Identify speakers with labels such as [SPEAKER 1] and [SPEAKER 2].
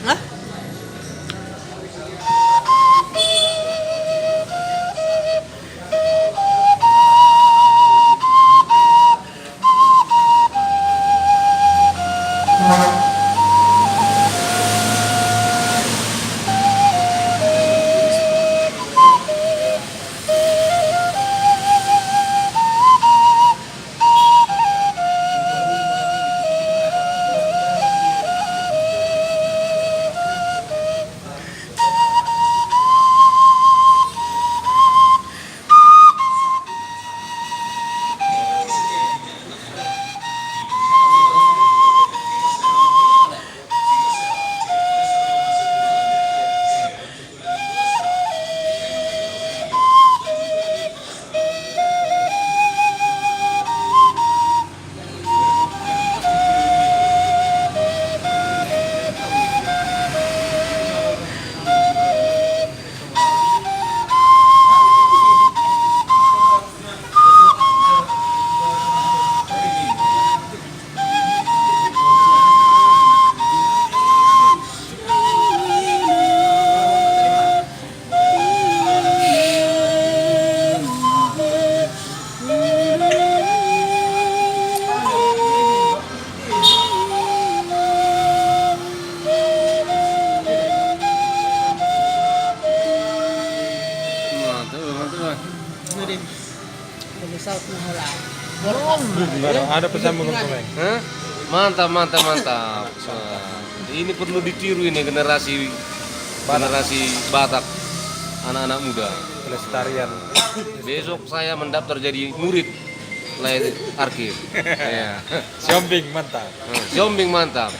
[SPEAKER 1] Hah? Ano din? Pag-south na hula.
[SPEAKER 2] Ada pesan menguntungkan.
[SPEAKER 3] Hah? Mantap, mantap, mantap. Ini perlu ditiru ini generasi Batak, anak-anak muda.
[SPEAKER 2] Pelestarian.
[SPEAKER 3] Besok saya mendaftar jadi murid lain arkir. Ya.
[SPEAKER 2] Siombing mantap.
[SPEAKER 3] Siombing mantap.